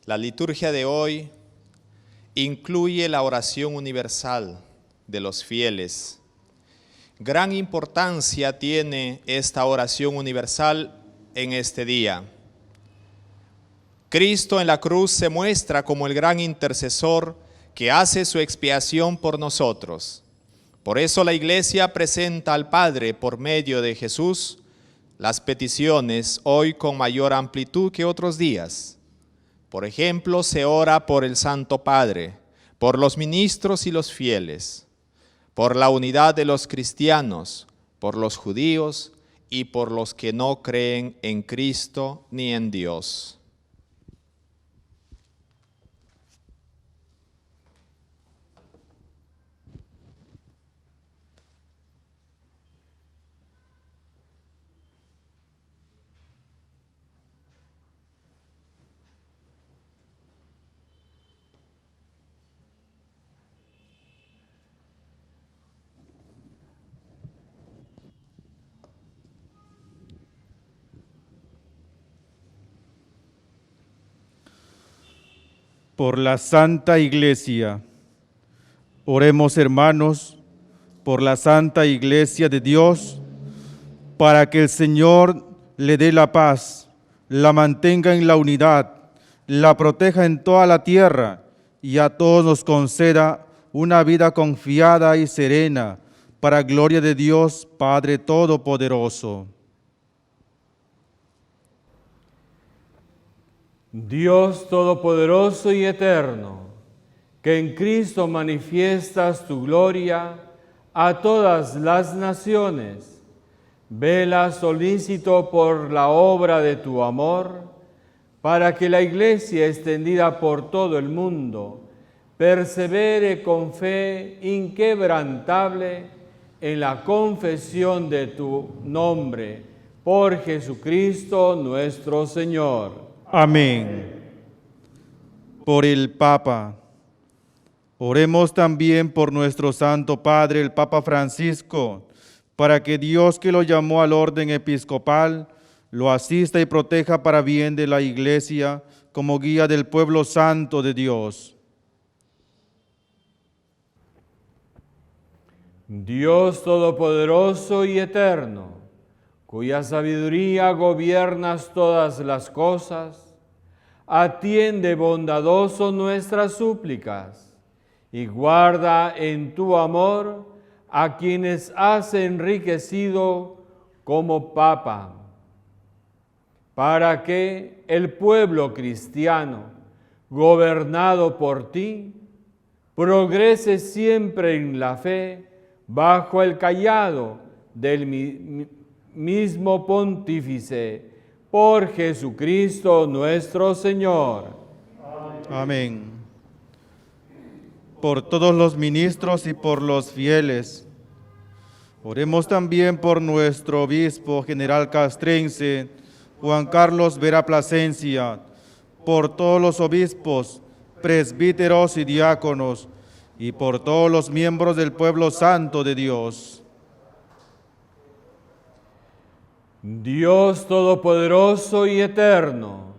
La liturgia de hoy incluye la oración universal de los fieles. Gran importancia tiene esta oración universal en este día. Cristo en la cruz se muestra como el gran intercesor que hace su expiación por nosotros. Por eso la Iglesia presenta al Padre por medio de Jesús las peticiones hoy con mayor amplitud que otros días. Por ejemplo, se ora por el Santo Padre, por los ministros y los fieles, por la unidad de los cristianos, por los judíos y por los que no creen en Cristo ni en Dios. Por la Santa Iglesia. Oremos, hermanos, por la Santa Iglesia de Dios, para que el Señor le dé la paz, la mantenga en la unidad, la proteja en toda la tierra y a todos nos conceda una vida confiada y serena, para gloria de Dios Padre Todopoderoso. Dios Todopoderoso y Eterno, que en Cristo manifiestas tu gloria a todas las naciones, vela solícito por la obra de tu amor, para que la Iglesia extendida por todo el mundo persevere con fe inquebrantable en la confesión de tu nombre, por Jesucristo nuestro Señor. Amén. Por el Papa. Oremos también por nuestro Santo Padre, el Papa Francisco, para que Dios, que lo llamó al orden episcopal, lo asista y proteja para bien de la Iglesia como guía del pueblo santo de Dios. Dios Todopoderoso y Eterno, cuya sabiduría gobiernas todas las cosas, atiende bondadoso nuestras súplicas y guarda en tu amor a quienes has enriquecido como Papa, para que el pueblo cristiano, gobernado por ti, progrese siempre en la fe bajo el cayado del mismo pontífice, por Jesucristo nuestro Señor. Amén. Por todos los ministros y por los fieles. Oremos también por nuestro obispo general castrense, Juan Carlos Vera Plasencia, por todos los obispos, presbíteros y diáconos, y por todos los miembros del pueblo santo de Dios. Dios Todopoderoso y Eterno,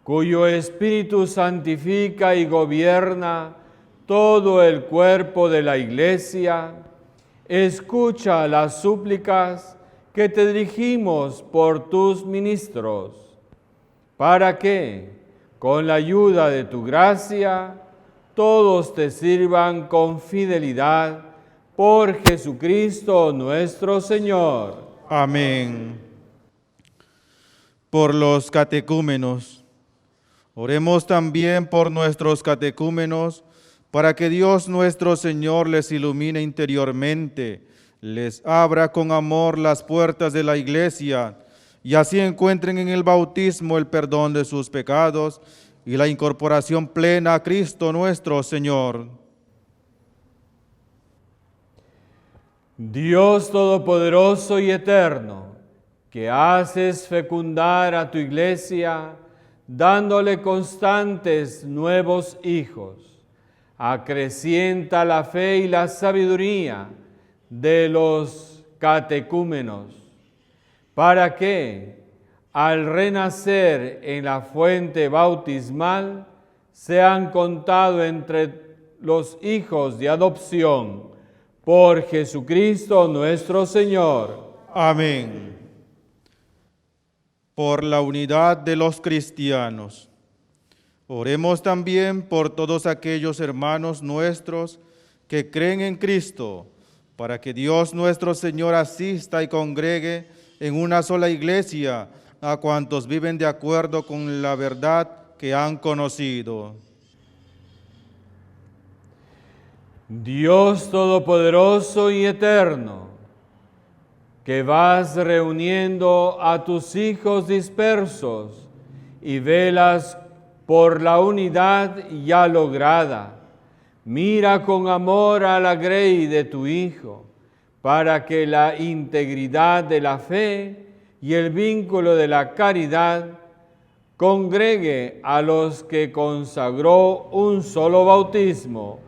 cuyo Espíritu santifica y gobierna todo el cuerpo de la Iglesia, escucha las súplicas que te dirigimos por tus ministros, para que, con la ayuda de tu gracia, todos te sirvan con fidelidad por Jesucristo nuestro Señor. Amén. Por los catecúmenos. Oremos también por nuestros catecúmenos, para que Dios nuestro Señor les ilumine interiormente, les abra con amor las puertas de la Iglesia, y así encuentren en el bautismo el perdón de sus pecados y la incorporación plena a Cristo nuestro Señor. Dios Todopoderoso y Eterno, que haces fecundar a tu Iglesia, dándole constantes nuevos hijos, acrecienta la fe y la sabiduría de los catecúmenos, para que, al renacer en la fuente bautismal, sean contados entre los hijos de adopción, por Jesucristo nuestro Señor. Amén. Por la unidad de los cristianos. Oremos también por todos aquellos hermanos nuestros que creen en Cristo, para que Dios nuestro Señor asista y congregue en una sola iglesia a cuantos viven de acuerdo con la verdad que han conocido. Dios Todopoderoso y Eterno, que vas reuniendo a tus hijos dispersos y velas por la unidad ya lograda, mira con amor a la grey de tu Hijo, para que la integridad de la fe y el vínculo de la caridad congregue a los que consagró un solo bautismo,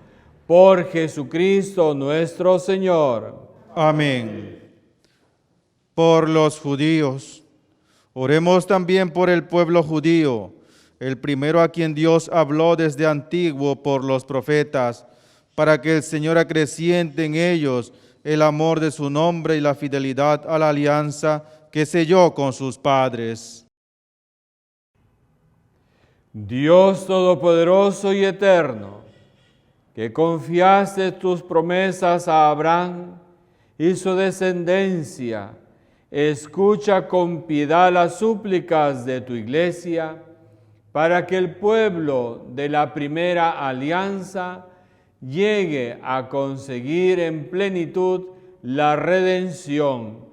por Jesucristo nuestro Señor. Amén. Por los judíos. Oremos también por el pueblo judío, el primero a quien Dios habló desde antiguo por los profetas, para que el Señor acreciente en ellos el amor de su nombre y la fidelidad a la alianza que selló con sus padres. Dios Todopoderoso y Eterno, que confiaste tus promesas a Abraham y su descendencia, escucha con piedad las súplicas de tu Iglesia, para que el pueblo de la primera alianza llegue a conseguir en plenitud la redención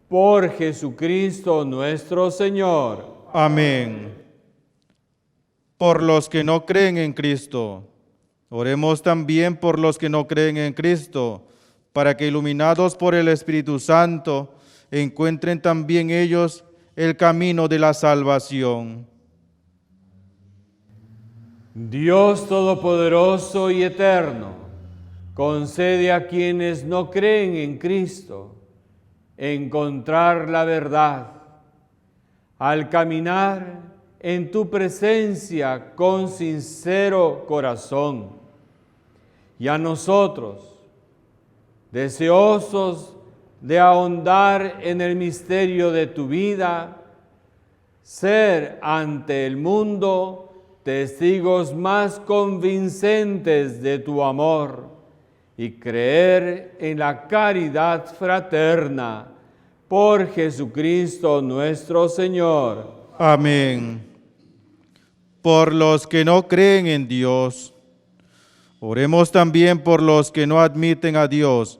por Jesucristo nuestro Señor. Amén. Por los que no creen en Cristo. Oremos también por los que no creen en Cristo, para que iluminados por el Espíritu Santo, encuentren también ellos el camino de la salvación. Dios Todopoderoso y Eterno, concede a quienes no creen en Cristo encontrar la verdad, al caminar en tu presencia con sincero corazón. Y a nosotros, deseosos de ahondar en el misterio de tu vida, ser ante el mundo testigos más convincentes de tu amor y creer en la caridad fraterna por Jesucristo nuestro Señor. Amén. Por los que no creen en Dios, oremos también por los que no admiten a Dios,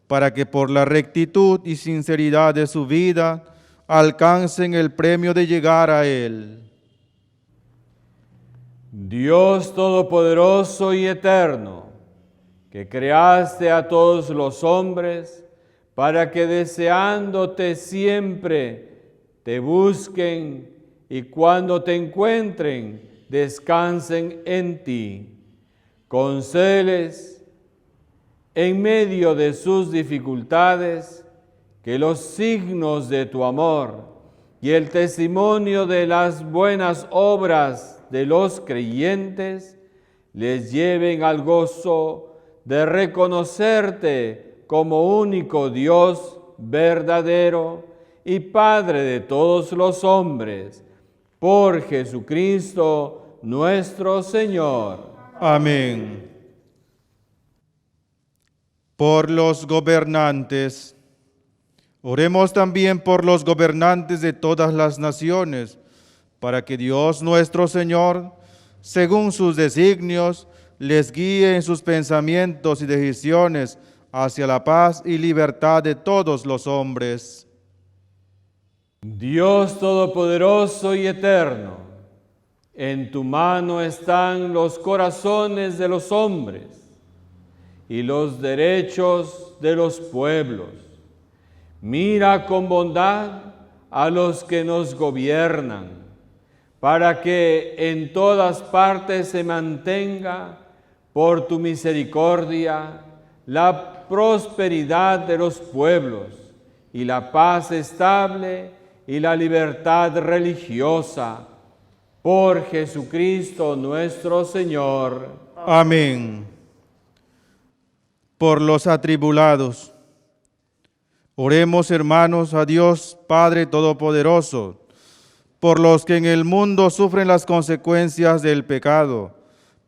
para que por la rectitud y sinceridad de su vida alcancen el premio de llegar a Él. Dios Todopoderoso y Eterno, que creaste a todos los hombres, para que deseándote siempre te busquen y cuando te encuentren descansen en ti. Concédeles en medio de sus dificultades que los signos de tu amor y el testimonio de las buenas obras de los creyentes les lleven al gozo de reconocerte como único Dios verdadero y Padre de todos los hombres, por Jesucristo nuestro Señor. Amén. Por los gobernantes, oremos también por los gobernantes de todas las naciones, para que Dios nuestro Señor, según sus designios, les guíe en sus pensamientos y decisiones hacia la paz y libertad de todos los hombres. Dios Todopoderoso y Eterno, en tu mano están los corazones de los hombres y los derechos de los pueblos. Mira con bondad a los que nos gobiernan, para que en todas partes se mantenga por tu misericordia la prosperidad de los pueblos y la paz estable y la libertad religiosa, por Jesucristo nuestro Señor. Amén. Por los atribulados, oremos, hermanos, a Dios Padre Todopoderoso, por los que en el mundo sufren las consecuencias del pecado,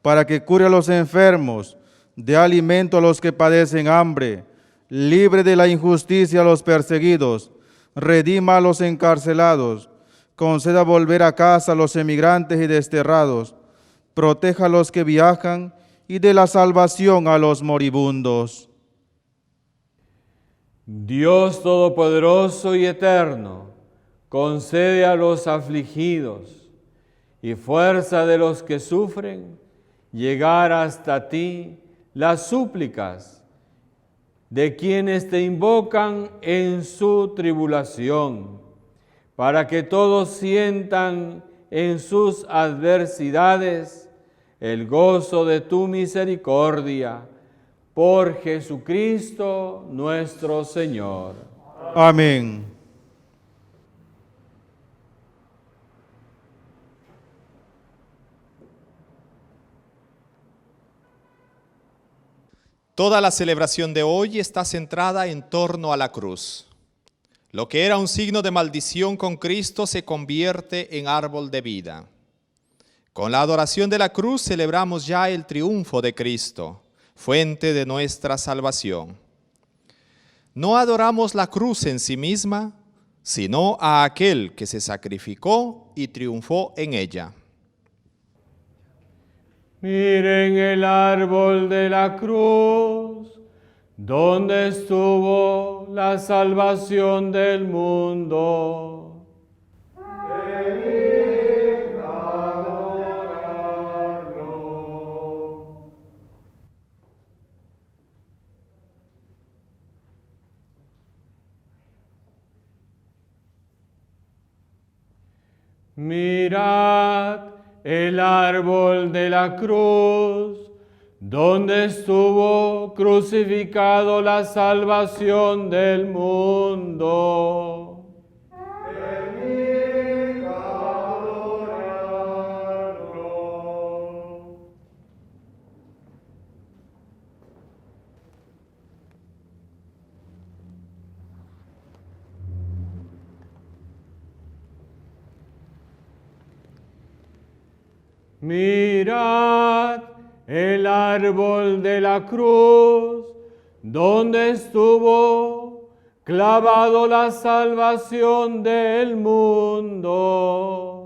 para que cure a los enfermos, dé alimento a los que padecen hambre, libre de la injusticia a los perseguidos, redima a los encarcelados, conceda volver a casa a los emigrantes y desterrados, proteja a los que viajan y dé la salvación a los moribundos. Dios Todopoderoso y Eterno, concede a los afligidos y fuerza de los que sufren llegar hasta ti las súplicas de quienes te invocan en su tribulación, para que todos sientan en sus adversidades el gozo de tu misericordia, por Jesucristo nuestro Señor. Amén. Toda la celebración de hoy está centrada en torno a la cruz. Lo que era un signo de maldición con Cristo se convierte en árbol de vida. Con la adoración de la cruz celebramos ya el triunfo de Cristo, fuente de nuestra salvación. No adoramos la cruz en sí misma, sino a aquel que se sacrificó y triunfó en ella. Miren el árbol de la cruz, donde estuvo la salvación del mundo. Venid a adorarlo. Mirad el árbol de la cruz, donde estuvo crucificado la salvación del mundo. Venid a adorarlo. Mirad el árbol de la cruz, donde estuvo clavado la salvación del mundo.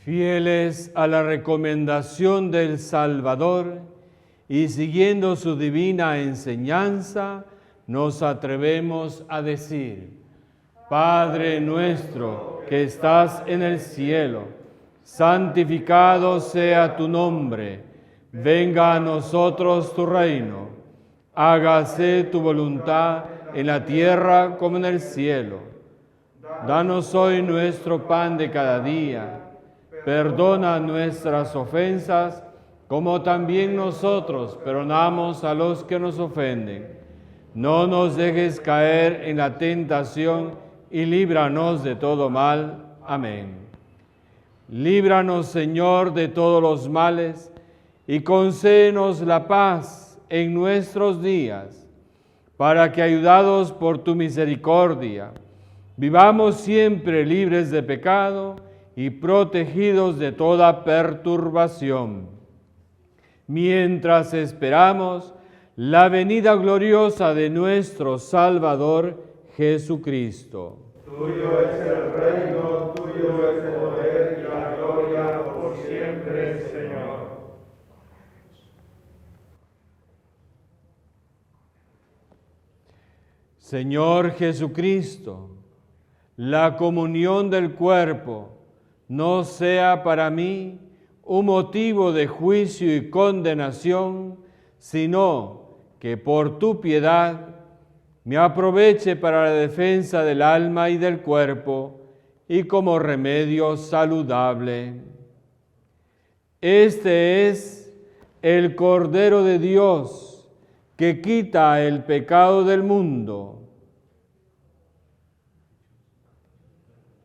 Fieles a la recomendación del Salvador y siguiendo su divina enseñanza, nos atrevemos a decir: Padre nuestro que estás en el cielo, santificado sea tu nombre, venga a nosotros tu reino, hágase tu voluntad en la tierra como en el cielo. Danos hoy nuestro pan de cada día. Perdona nuestras ofensas, como también nosotros perdonamos a los que nos ofenden. No nos dejes caer en la tentación y líbranos de todo mal. Amén. Líbranos, Señor, de todos los males y concédenos la paz en nuestros días, para que, ayudados por tu misericordia, vivamos siempre libres de pecado y protegidos de toda perturbación, mientras esperamos la venida gloriosa de nuestro Salvador Jesucristo. Tuyo es el reino, tuyo es el poder y la gloria por siempre, Señor. Señor Jesucristo, la comunión del cuerpo no sea para mí un motivo de juicio y condenación, sino que por tu piedad me aproveche para la defensa del alma y del cuerpo y como remedio saludable. Este es el Cordero de Dios que quita el pecado del mundo.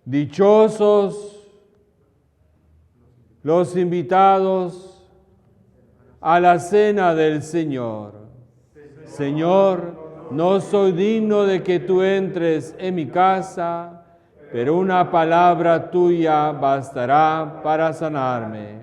Dichosos los invitados a la cena del Señor. Señor, no soy digno de que tú entres en mi casa, pero una palabra tuya bastará para sanarme.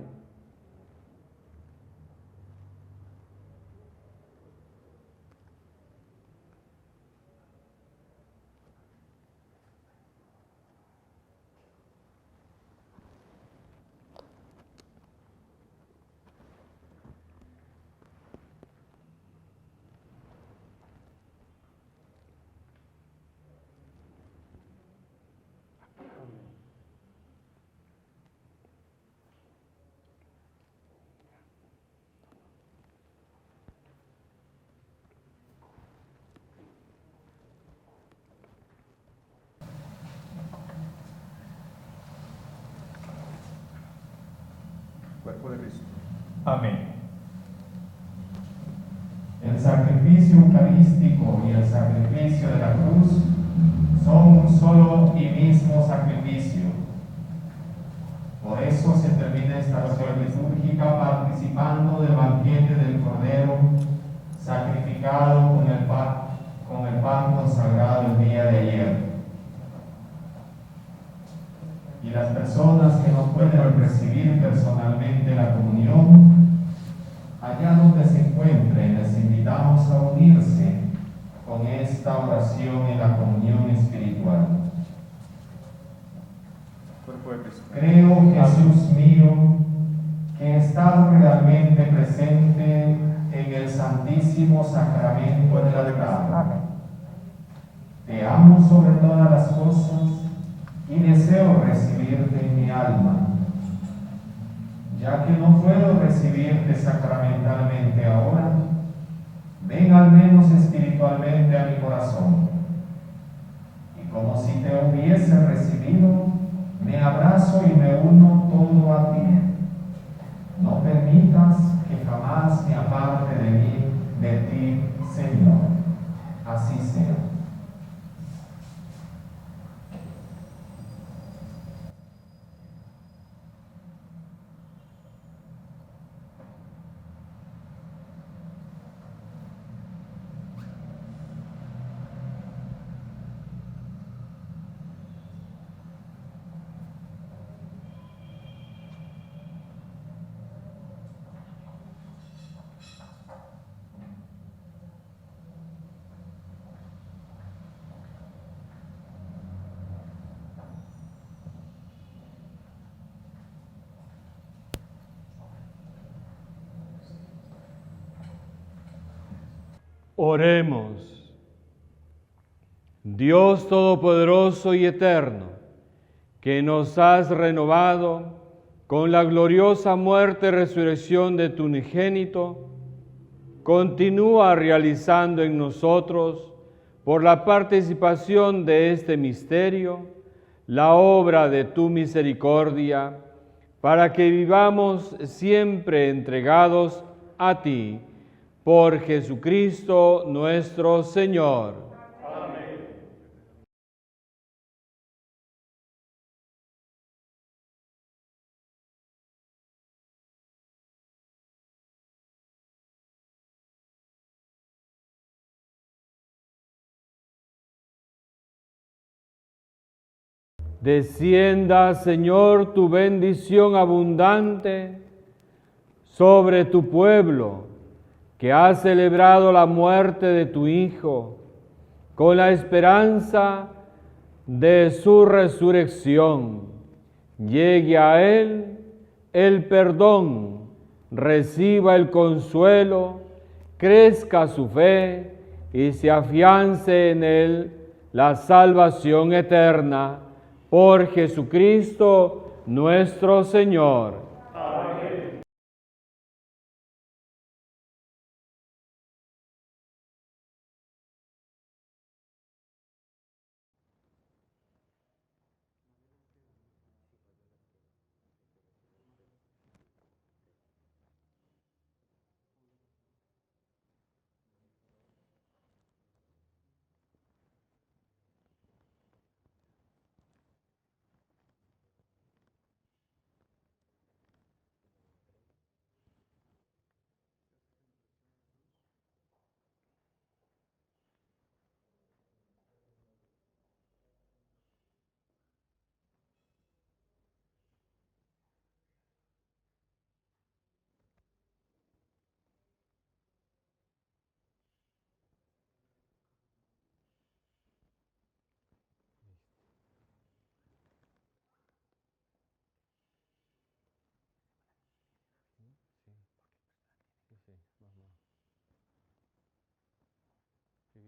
Cuerpo de Cristo. Amén. El sacrificio eucarístico y el sacrificio de la cruz son un solo y mismo sacrificio. Por eso se termina esta oración litúrgica participando del banquete del Cordero sacrificado con el pan consagrado el día de ayer. Y las personas que no pueden recibir personalmente la comunión, allá donde se encuentren, les invitamos a unirse con esta oración en la comunión espiritual. Cuerpo de Cristo. Creo, Jesús mío, que estás realmente presente en el Santísimo Sacramento del altar. Te amo sobre todas las cosas y deseo recibirte en mi alma. Ya que no puedo recibirte sacramentalmente ahora, ven al menos espiritualmente a mi corazón. Y como si te hubiese recibido, me abrazo y me uno todo a ti. No permitas que jamás me aparte de ti, Señor. Así sea. Oremos. Dios Todopoderoso y Eterno, que nos has renovado con la gloriosa muerte y resurrección de tu unigénito, continúa realizando en nosotros, por la participación de este misterio, la obra de tu misericordia, para que vivamos siempre entregados a ti, por Jesucristo nuestro Señor. Amén. Descienda, Señor, tu bendición abundante sobre tu pueblo, que ha celebrado la muerte de tu Hijo, con la esperanza de su resurrección. Llegue a Él el perdón, reciba el consuelo, crezca su fe y se afiance en él la salvación eterna por Jesucristo nuestro Señor.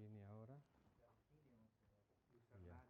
Viene ahora. Ya, va.